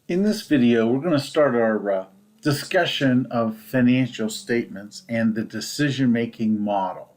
In this video, we're going to start our discussion of financial statements and the decision-making model.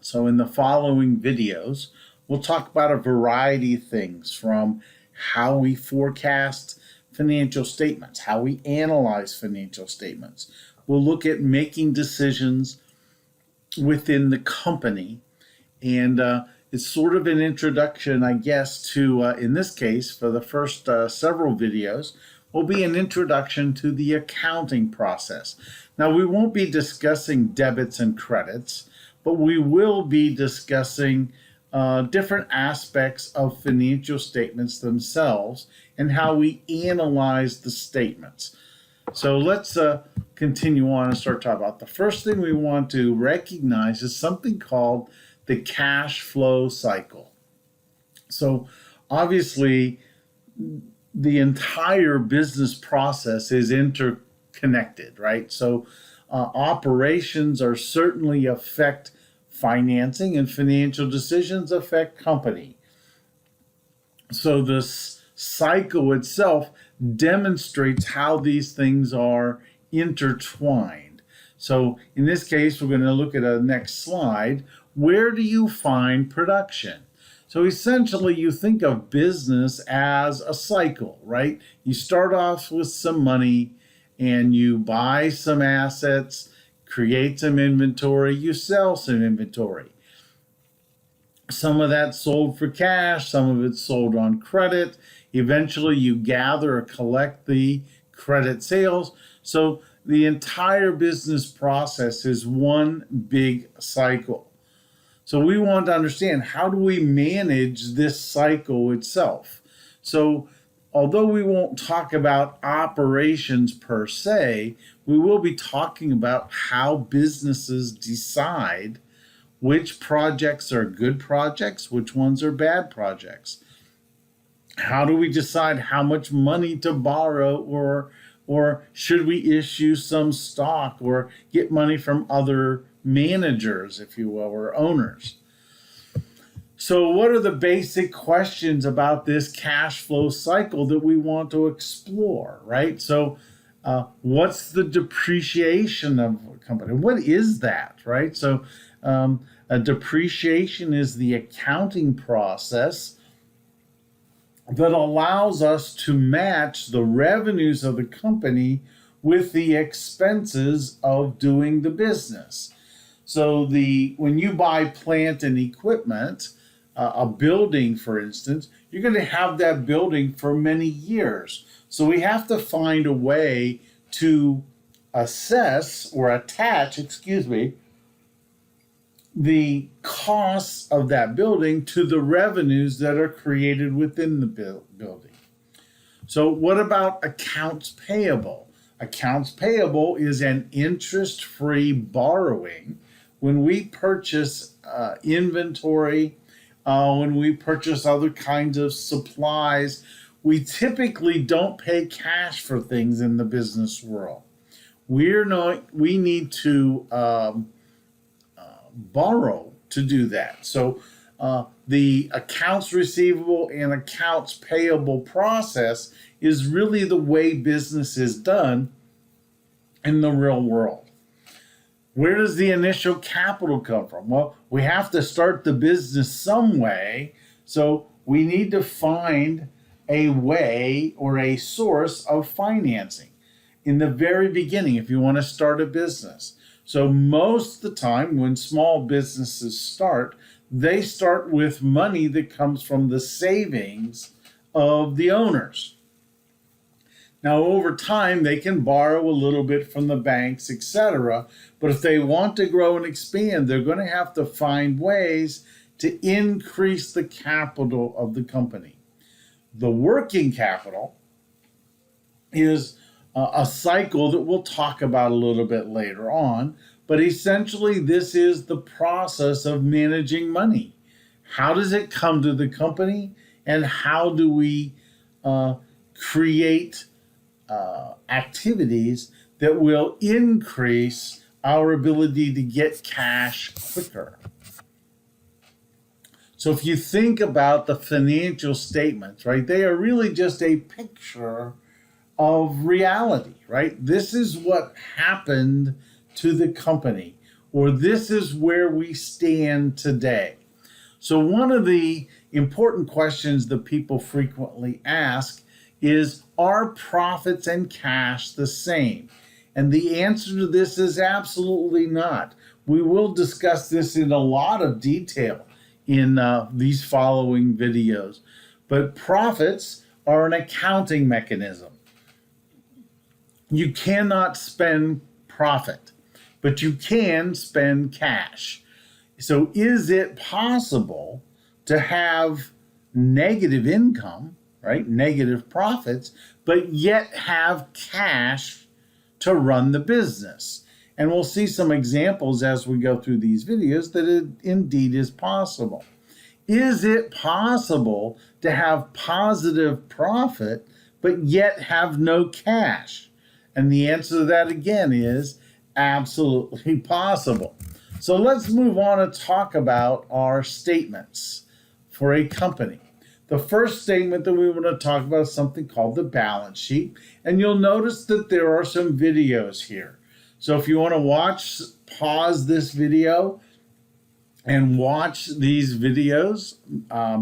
So in the following videos, we'll talk about a variety of things from how we forecast financial statements, how we analyze financial statements. We'll look at making decisions within the company, and it's sort of an introduction, I guess, to, in this case, for the first several videos, will be an introduction to the accounting process. Now, we won't be discussing debits and credits, but we will be discussing different aspects of financial statements themselves and how we analyze the statements. So let's continue on and start talking about the first thing we want to recognize is something called the cash flow cycle. So obviously, the entire business process is interconnected, right? So operations are certainly affect financing, and financial decisions affect company. So this cycle itself demonstrates how these things are intertwined. So in this case, we're going to look at a next slide. Where do you find production? So essentially, you think of business as a cycle, right? You start off with some money and you buy some assets, create some inventory, you sell some inventory. Some of that's sold for cash, some of it's sold on credit. Eventually, you gather or collect the credit sales. So the entire business process is one big cycle. So we want to understand, how do we manage this cycle itself? So although we won't talk about operations per se, we will be talking about how businesses decide which projects are good projects, which ones are bad projects. How do we decide how much money to borrow, or should we issue some stock or get money from other managers, if you will, or owners? So what are the basic questions about this cash flow cycle that we want to explore, right? So what's the depreciation of a company? What is that, right? So a depreciation is the accounting process that allows us to match the revenues of the company with the expenses of doing the business. So when you buy plant and equipment, a building, for instance, you're going to have that building for many years. So we have to find a way to assess or attach, the costs of that building to the revenues that are created within the building. So what about accounts payable? Accounts payable is an interest-free borrowing when we purchase inventory, when we purchase other kinds of supplies. We typically don't pay cash for things in the business world. We need to borrow to do that. So the accounts receivable and accounts payable process is really the way business is done in the real world. Where does the initial capital come from? Well, we have to start the business some way, so we need to find a way or a source of financing in the very beginning if you want to start a business. So most of the time when small businesses start, they start with money that comes from the savings of the owners. Now, over time, they can borrow a little bit from the banks, etc. But if they want to grow and expand, they're going to have to find ways to increase the capital of the company. The working capital is a cycle that we'll talk about a little bit later on. But essentially, this is the process of managing money. How does it come to the company, and how do we create activities that will increase our ability to get cash quicker? So if you think about the financial statements, right, they are really just a picture of reality, right? This is what happened to the company, or this is where we stand today. So one of the important questions that people frequently ask is, are profits and cash the same? And the answer to this is absolutely not. We will discuss this in a lot of detail in these following videos. But profits are an accounting mechanism. You cannot spend profit, but you can spend cash. So is it possible to have negative income, right? Negative profits, but yet have cash to run the business? And we'll see some examples as we go through these videos that it indeed is possible. Is it possible to have positive profit, but yet have no cash? And the answer to that again is absolutely possible. So let's move on and talk about our statements for a company. The first statement that we want to talk about is something called the balance sheet. And you'll notice that there are some videos here. So if you want to pause this video and watch these videos,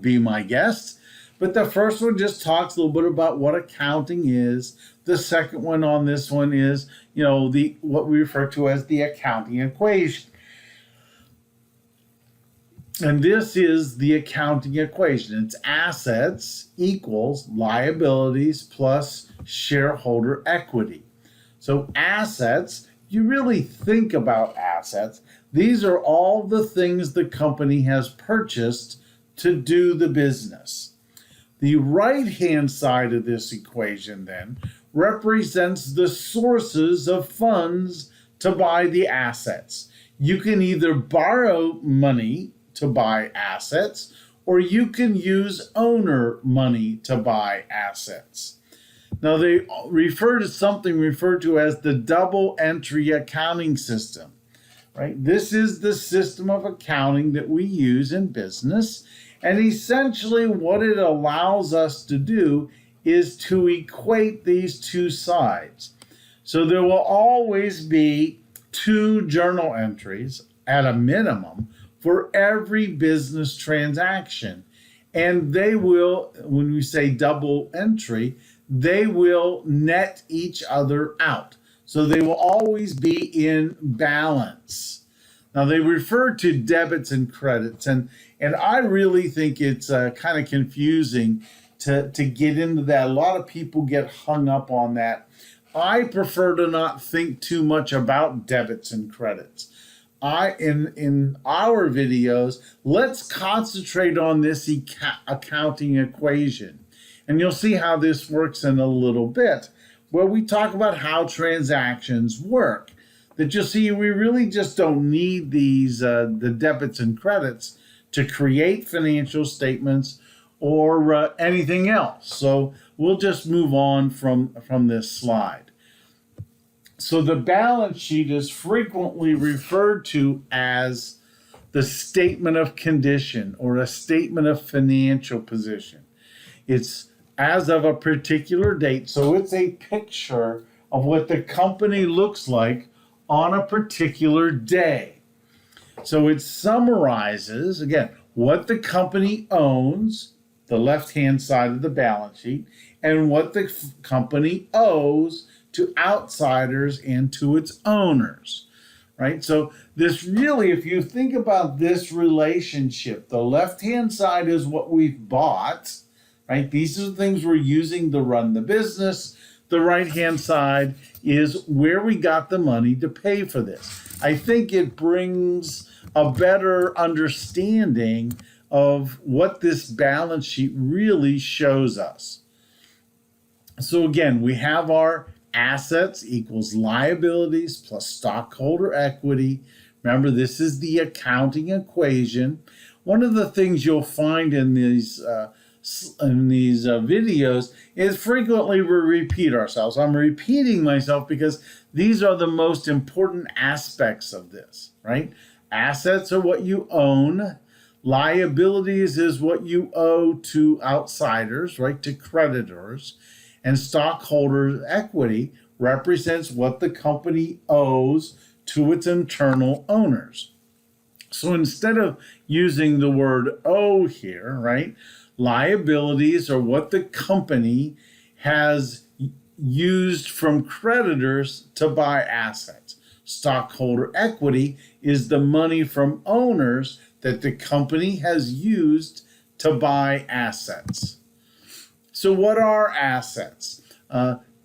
be my guest. But the first one just talks a little bit about what accounting is. The second one on this one is, what we refer to as the accounting equation. And this is the accounting equation. It's assets equals liabilities plus shareholder equity. So assets, you really think about assets. These are all the things the company has purchased to do the business. The right-hand side of this equation then represents the sources of funds to buy the assets. You can either borrow money to buy assets, or you can use owner money to buy assets. Now they refer to something referred to as the double entry accounting system, right? This is the system of accounting that we use in business. And essentially what it allows us to do is to equate these two sides. So there will always be two journal entries at a minimum for every business transaction. And they will, when we say double entry, they will net each other out. So they will always be in balance. Now they refer to debits and credits, and I really think it's kind of confusing to get into that. A lot of people get hung up on that. I prefer to not think too much about debits and credits. In our videos, let's concentrate on this accounting equation. And you'll see how this works in a little bit, where we talk about how transactions work. That you'll see we really just don't need these the debits and credits to create financial statements or anything else. So we'll just move on from this slide. So the balance sheet is frequently referred to as the statement of condition or a statement of financial position. It's as of a particular date. So it's a picture of what the company looks like on a particular day. So it summarizes, again, what the company owns, the left-hand side of the balance sheet, and what the company owes to outsiders and to its owners, right? So this really, if you think about this relationship, the left-hand side is what we've bought, right? These are the things we're using to run the business. The right-hand side is where we got the money to pay for this. I think it brings a better understanding of what this balance sheet really shows us. So again, we have our assets equals liabilities plus stockholder equity. Remember, this is the accounting equation. One of the things you'll find in these videos is frequently we repeat ourselves. I'm repeating myself because these are the most important aspects of this, right? Assets are what you own. Liabilities is what you owe to outsiders, right? To creditors. and stockholders' equity represents what the company owes to its internal owners. So instead of using the word owe here, right, liabilities are what the company has used from creditors to buy assets. Stockholder equity is the money from owners that the company has used to buy assets. So what are assets?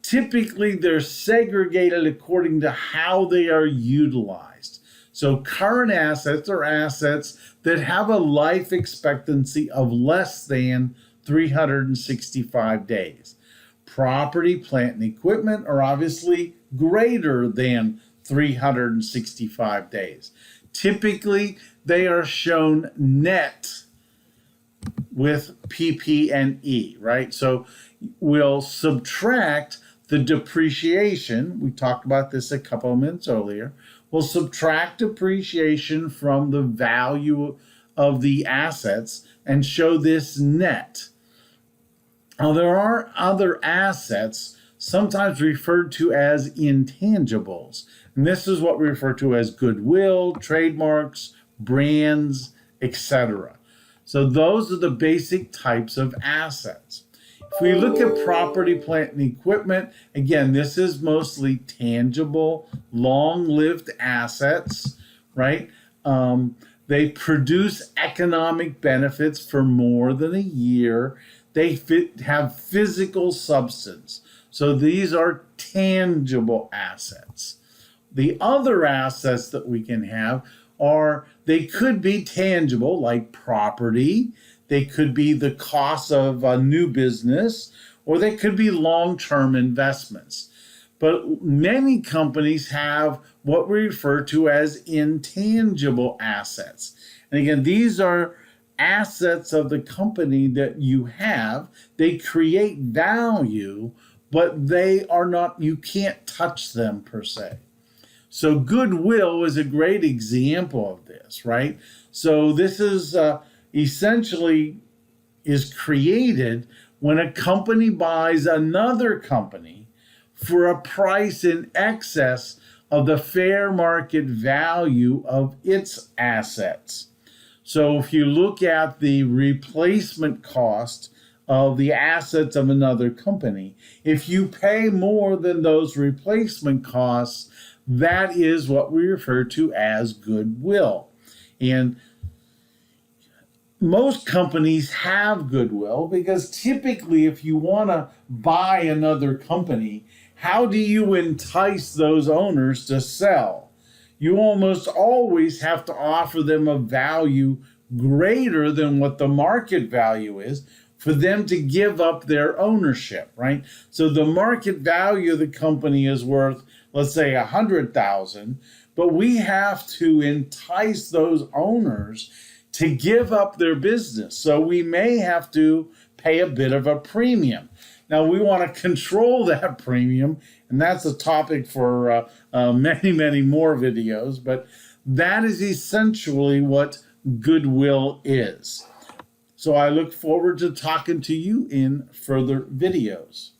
Typically, they're segregated according to how they are utilized. So current assets are assets that have a life expectancy of less than 365 days. Property, plant, and equipment are obviously greater than 365 days. Typically, they are shown net with PP&E, right? So we'll subtract the depreciation. We talked about this a couple of minutes earlier. We'll subtract depreciation from the value of the assets and show this net. Now, there are other assets, sometimes referred to as intangibles. And this is what we refer to as goodwill, trademarks, brands, etc. So those are the basic types of assets. If we look at property, plant, and equipment, again, this is mostly tangible, long-lived assets, right? They produce economic benefits for more than a year. They have physical substance. So these are tangible assets. The other assets that we can have they could be tangible, like property. They could be the cost of a new business, or they could be long-term investments. But many companies have what we refer to as intangible assets. And again, these are assets of the company that you have. They create value, but they are not, you can't touch them per se. So goodwill is a great example of this, right? So this is essentially is created when a company buys another company for a price in excess of the fair market value of its assets. So if you look at the replacement cost of the assets of another company, if you pay more than those replacement costs, that is what we refer to as goodwill. And most companies have goodwill because typically if you want to buy another company, how do you entice those owners to sell? You almost always have to offer them a value greater than what the market value is for them to give up their ownership, right? So the market value of the company is worth, let's say, $100,000, but we have to entice those owners to give up their business. So we may have to pay a bit of a premium. Now, we want to control that premium, and that's a topic for many, many more videos, but that is essentially what goodwill is. So I look forward to talking to you in further videos.